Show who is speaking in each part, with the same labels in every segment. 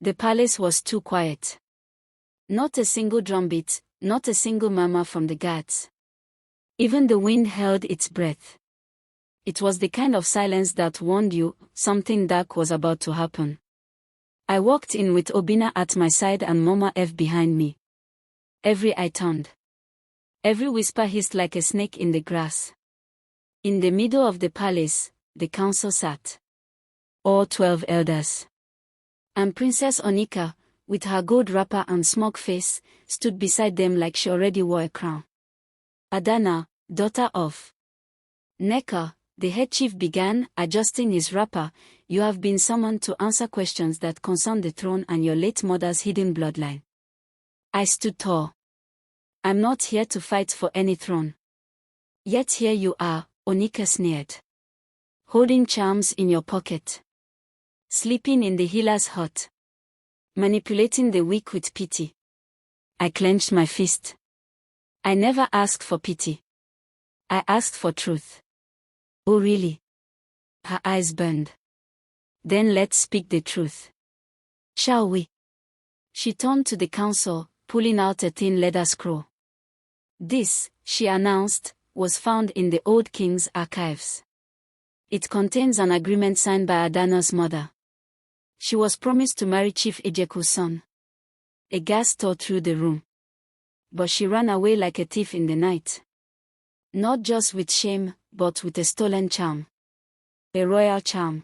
Speaker 1: The palace was too quiet. Not a single drumbeat, not a single murmur from the guards. Even the wind held its breath. It was the kind of silence that warned you something dark was about to happen. I walked in with Obinna at my side and Mama F behind me. Every eye turned. Every whisper hissed like a snake in the grass. In the middle of the palace, the council sat. All 12 elders. And Princess Onika, with her gold wrapper and smug face, stood beside them like she already wore a crown. Adanna, daughter of Neka, the head chief began, adjusting his wrapper. You have been summoned to answer questions that concern the throne and your late mother's hidden bloodline. I stood tall. I'm not here to fight for any throne. Yet here you are, Onika sneered. Holding charms in your pocket. Sleeping in the healer's hut. Manipulating the weak with pity. I clenched my fist. I never asked for pity. I asked for truth. Oh really? Her eyes burned. Then let's speak the truth. Shall we? She turned to the council, pulling out a thin leather scroll. This, she announced, was found in the old king's archives. It contains an agreement signed by Adanna's mother. She was promised to marry Chief Ejeku's son. A gasp tore through the room. But she ran away like a thief in the night. Not just with shame, but with a stolen charm. A royal charm.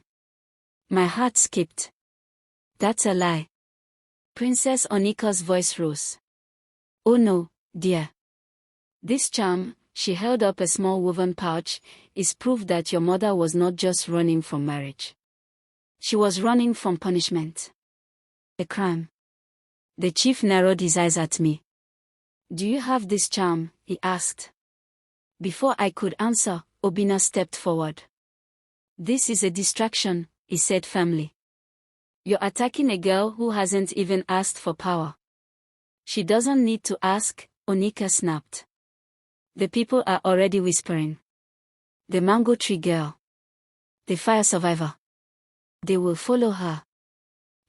Speaker 1: My heart skipped. That's a lie. Princess Onika's voice rose. Oh no, dear. This charm, she held up a small woven pouch, is proof that your mother was not just running from marriage. She was running from punishment. A crime. The chief narrowed his eyes at me. Do you have this charm? He asked. Before I could answer, Obinna stepped forward. This is a distraction, he said firmly. You're attacking a girl who hasn't even asked for power. She doesn't need to ask, Onika snapped. The people are already whispering. The mango tree girl. The fire survivor. They will follow her.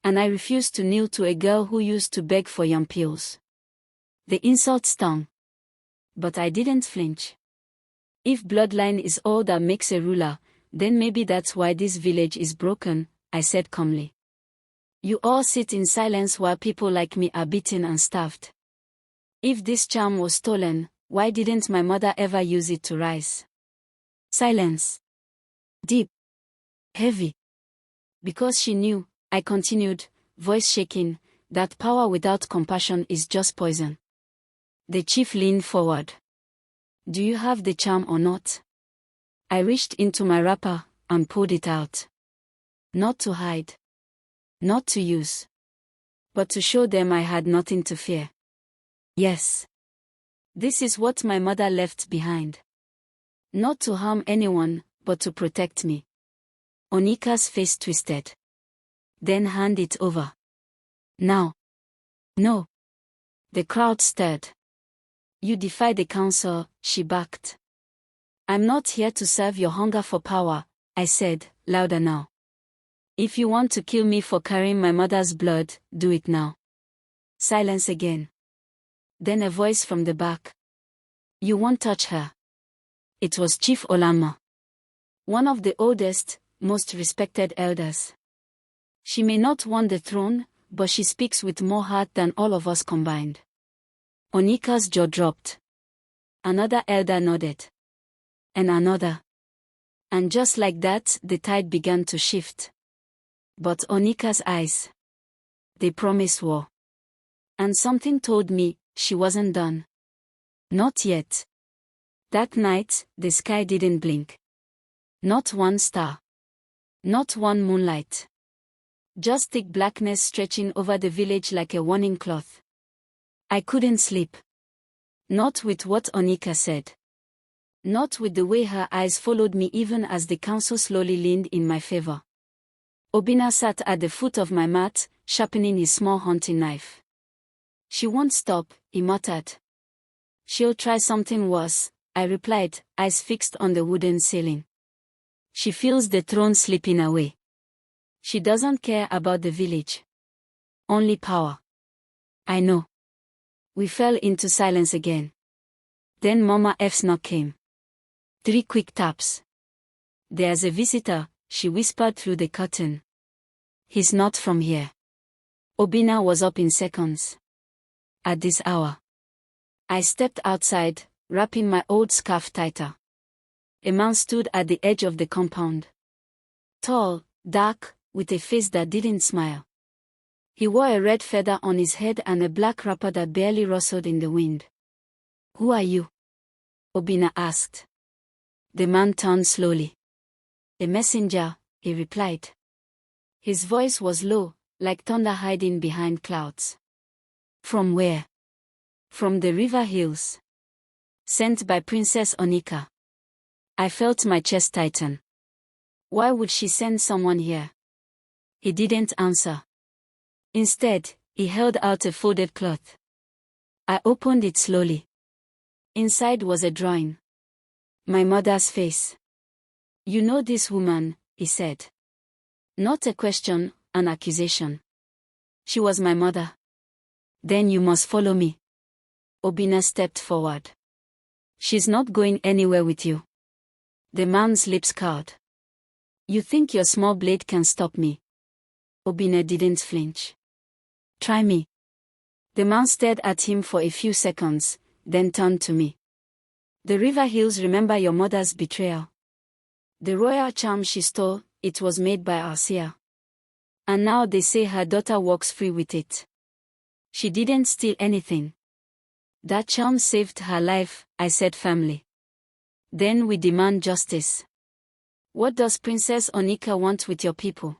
Speaker 1: And I refuse to kneel to a girl who used to beg for yam pills. The insult stung. But I didn't flinch. If bloodline is all that makes a ruler, then maybe that's why this village is broken, I said calmly. You all sit in silence while people like me are beaten and starved. If this charm was stolen, why didn't my mother ever use it to rise? Silence. Deep. Heavy. Because she knew, I continued, voice shaking, that power without compassion is just poison. The chief leaned forward. Do you have the charm or not? I reached into my wrapper and pulled it out. Not to hide. Not to use. But to show them I had nothing to fear. Yes. This is what my mother left behind. Not to harm anyone, but to protect me. Onika's face twisted. Then hand it over. Now. No. The crowd stirred. You defy the council, she barked. I'm not here to serve your hunger for power, I said, louder now. If you want to kill me for carrying my mother's blood, do it now. Silence again. Then a voice from the back. You won't touch her. It was Chief Olanma. One of the oldest, most respected elders. She may not want the throne, but she speaks with more heart than all of us combined. Onika's jaw dropped. Another elder nodded. And another. And just like that, the tide began to shift. But Onika's eyes. They promised war. And something told me, she wasn't done. Not yet. That night, the sky didn't blink. Not one star. Not one moonlight. Just thick blackness stretching over the village like a warning cloth. I couldn't sleep. Not with what Onika said. Not with the way her eyes followed me even as the council slowly leaned in my favor. Obinna sat at the foot of my mat, sharpening his small hunting knife. She won't stop, he muttered. She'll try something worse, I replied, eyes fixed on the wooden ceiling. She feels the throne slipping away. She doesn't care about the village. Only power. I know. We fell into silence again. Then Mama F's knock came. 3 quick taps. There's a visitor, she whispered through the curtain. He's not from here. Obinna was up in seconds. At this hour. I stepped outside, wrapping my old scarf tighter. A man stood at the edge of the compound. Tall, dark, with a face that didn't smile. He wore a red feather on his head and a black wrapper that barely rustled in the wind. Who are you? Obinna asked. The man turned slowly. A messenger, he replied. His voice was low, like thunder hiding behind clouds. From where? From the river hills. Sent by Princess Onika. I felt my chest tighten. Why would she send someone here? He didn't answer. Instead, he held out a folded cloth. I opened it slowly. Inside was a drawing. My mother's face. You know this woman, he said. Not a question, an accusation. She was my mother. Then you must follow me. Obinna stepped forward. She's not going anywhere with you. The man's lips curled. You think your small blade can stop me? Obinna didn't flinch. Try me. The man stared at him for a few seconds, then turned to me. The river hills remember your mother's betrayal. The royal charm she stole, it was made by our seer. And now they say her daughter walks free with it. She didn't steal anything. That charm saved her life, I said firmly. Then we demand justice. What does Princess Onika want with your people?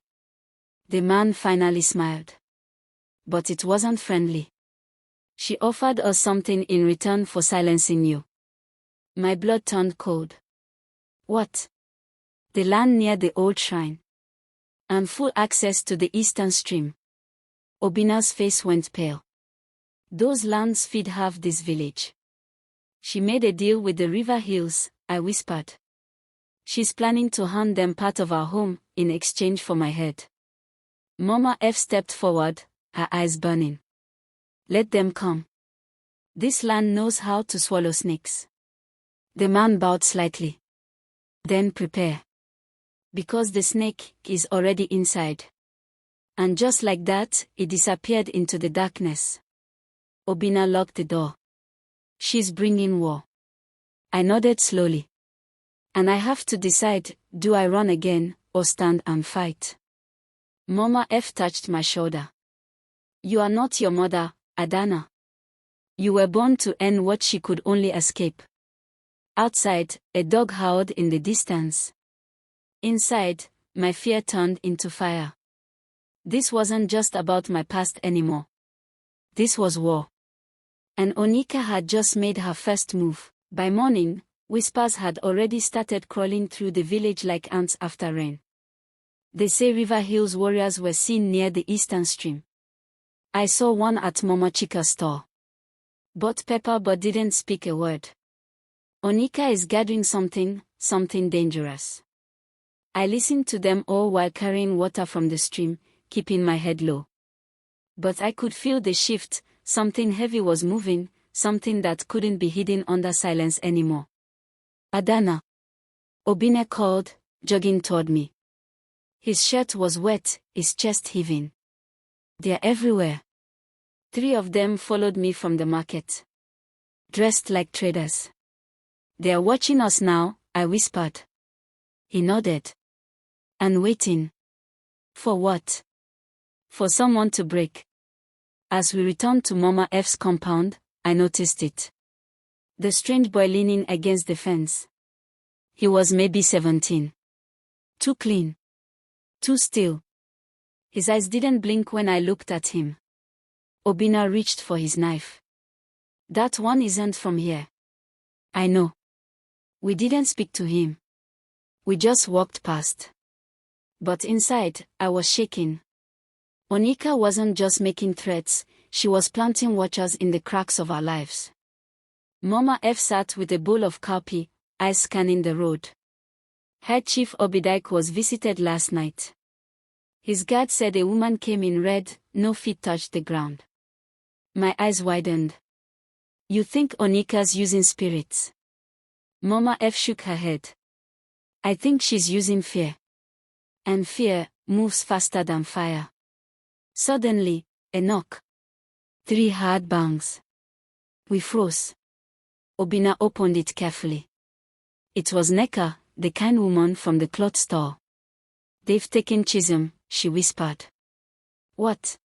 Speaker 1: The man finally smiled. But it wasn't friendly. She offered us something in return for silencing you. My blood turned cold. What? The land near the old shrine. And full access to the eastern stream. Obinna's face went pale. Those lands feed half this village. She made a deal with the river hills, I whispered. She's planning to hand them part of our home, in exchange for my head. Mama F stepped forward, her eyes burning. Let them come. This land knows how to swallow snakes. The man bowed slightly. Then prepare. Because the snake is already inside. And just like that, it disappeared into the darkness. Obinna locked the door. She's bringing war. I nodded slowly. And I have to decide, do I run again, or stand and fight? Mama F touched my shoulder. You are not your mother, Adanna. You were born to end what she could only escape. Outside, a dog howled in the distance. Inside, my fear turned into fire. This wasn't just about my past anymore. This was war. And Onika had just made her first move. By morning, whispers had already started crawling through the village like ants after rain. They say River Hills warriors were seen near the eastern stream. I saw one at Mama Chika's store. Bought pepper but didn't speak a word. Onika is gathering something dangerous. I listened to them all while carrying water from the stream, keeping my head low. But I could feel the shift, something heavy was moving, something that couldn't be hidden under silence anymore. Adanna. Obinna called, jogging toward me. His shirt was wet, his chest heaving. They're everywhere. 3 of them followed me from the market. Dressed like traders. They're watching us now, I whispered. He nodded. And waiting. For what? For someone to break. As we returned to Mama F's compound, I noticed it. The strange boy leaning against the fence. He was maybe 17. Too clean. Too still. His eyes didn't blink when I looked at him. Obinna reached for his knife. That one isn't from here. I know. We didn't speak to him. We just walked past. But inside, I was shaking. Onika wasn't just making threats, she was planting watchers in the cracks of our lives. Mama F sat with a bowl of cowpea, eyes scanning the road. Head Chief Obidike was visited last night. His guard said a woman came in red, no feet touched the ground. My eyes widened. You think Onika's using spirits? Mama F shook her head. I think she's using fear. And fear moves faster than fire. Suddenly, a knock. 3 hard bangs. We froze. Obina opened it carefully. It was Neka, the kind woman from the cloth store. They've taken Chisholm, she whispered. What?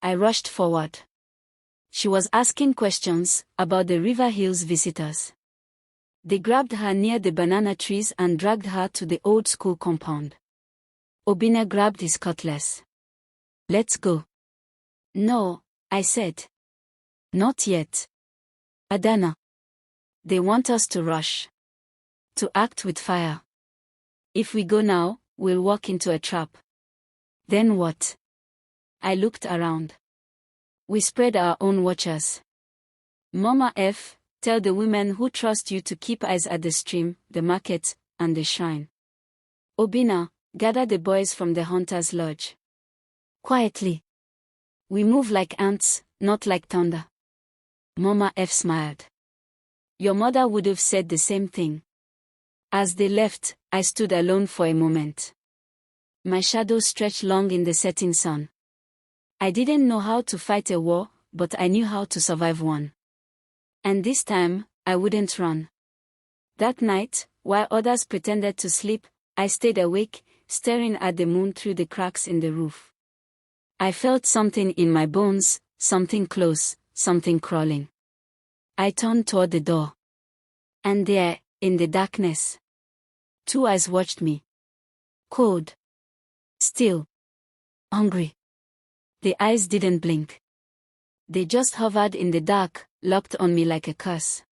Speaker 1: I rushed forward. She was asking questions about the River Hills visitors. They grabbed her near the banana trees and dragged her to the old school compound. Obina grabbed his cutlass. Let's go. No, I said. Not yet. Adanna. They want us to rush. To act with fire. If we go now, we'll walk into a trap. Then what? I looked around. We spread our own watchers. Mama F, tell the women who trust you to keep eyes at the stream, the market, and the shrine. Obina, gather the boys from the hunter's lodge. Quietly. We move like ants, not like thunder. Mama F smiled. Your mother would have said the same thing. As they left, I stood alone for a moment. My shadow stretched long in the setting sun. I didn't know how to fight a war, but I knew how to survive one. And this time, I wouldn't run. That night, while others pretended to sleep, I stayed awake, staring at the moon through the cracks in the roof. I felt something in my bones, something close, something crawling. I turned toward the door. And there, in the darkness, 2 eyes watched me. Cold. Still. Hungry. The eyes didn't blink. They just hovered in the dark, locked on me like a curse.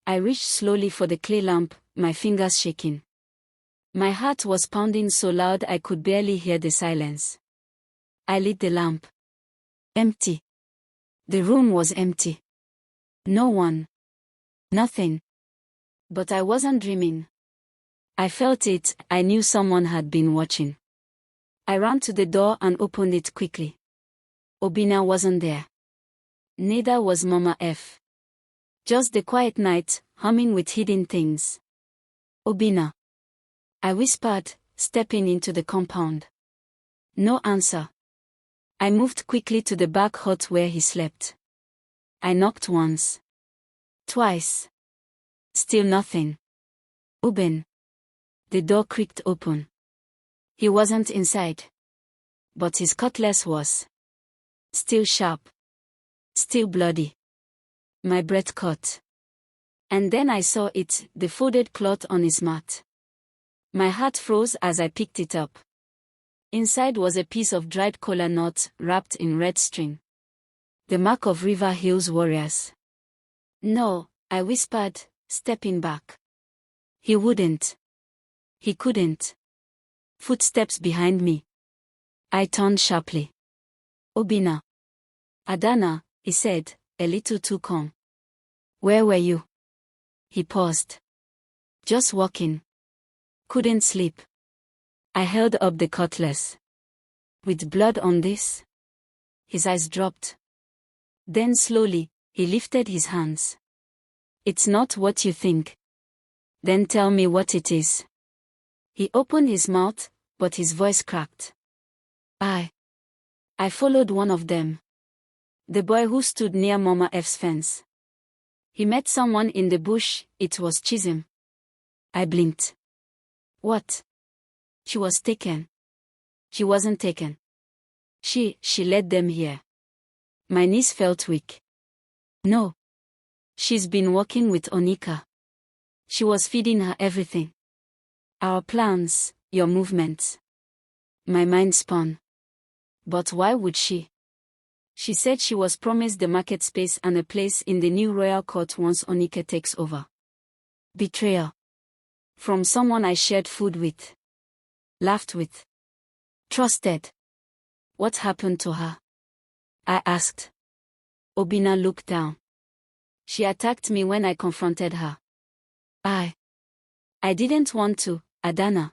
Speaker 1: I reached slowly for the clay lamp, my fingers shaking. My heart was pounding so loud I could barely hear the silence. I lit the lamp. Empty. The room was empty. No one. Nothing. But I wasn't dreaming. I felt it, I knew someone had been watching. I ran to the door and opened it quickly. Obina wasn't there. Neither was Mama F. Just the quiet night, humming with hidden things. Obina. I whispered, stepping into the compound. No answer. I moved quickly to the back hut where he slept. I knocked once. Twice. Still nothing. Oben. The door creaked open. He wasn't inside. But his cutlass was. Still sharp. Still bloody. My breath caught. And then I saw it, the folded cloth on his mat. My heart froze as I picked it up. Inside was a piece of dried kola nut wrapped in red string. The mark of River Hills warriors. No, I whispered, stepping back. He wouldn't. He couldn't. Footsteps behind me. I turned sharply. Obina. Adanna, he said, a little too calm. Where were you? He paused. Just walking. Couldn't sleep. I held up the cutlass. With blood on this? His eyes dropped. Then slowly, he lifted his hands. It's not what you think. Then tell me what it is. He opened his mouth, but his voice cracked. I followed one of them. The boy who stood near Mama F's fence. He met someone in the bush, it was Chisholm. I blinked. What? She was taken. She wasn't taken. She led them here. My knees felt weak. No. She's been working with Onika. She was feeding her everything. Our plans, your movements. My mind spun. But why would she? She said she was promised the market space and a place in the new royal court once Onika takes over. Betrayal. From someone I shared food with. Laughed with. Trusted. What happened to her? I asked. Obina looked down. She attacked me when I confronted her. I didn't want to, Adanna.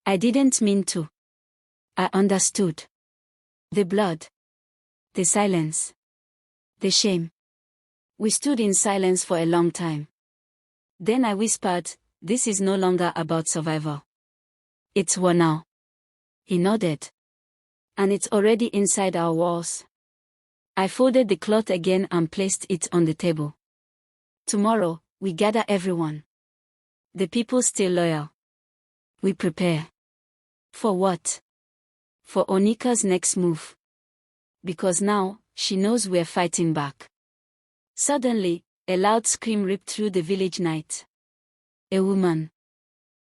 Speaker 1: I didn't mean to. I understood. The blood. The silence. The shame. We stood in silence for a long time. Then I whispered, "This is no longer about survival. It's war now." He nodded. "And it's already inside our walls." I folded the cloth again and placed it on the table. "Tomorrow, we gather everyone. The people still loyal. We prepare." For what? For Onika's next move. Because now, she knows we're fighting back. Suddenly, a loud scream ripped through the village night. A woman.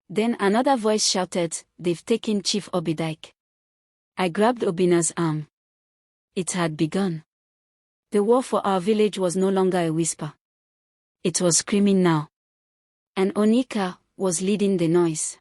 Speaker 1: Then another voice shouted, "They've taken Chief Obidike." I grabbed Obina's arm. It had begun. The war for our village was no longer a whisper. It was screaming now. And Onika was leading the noise.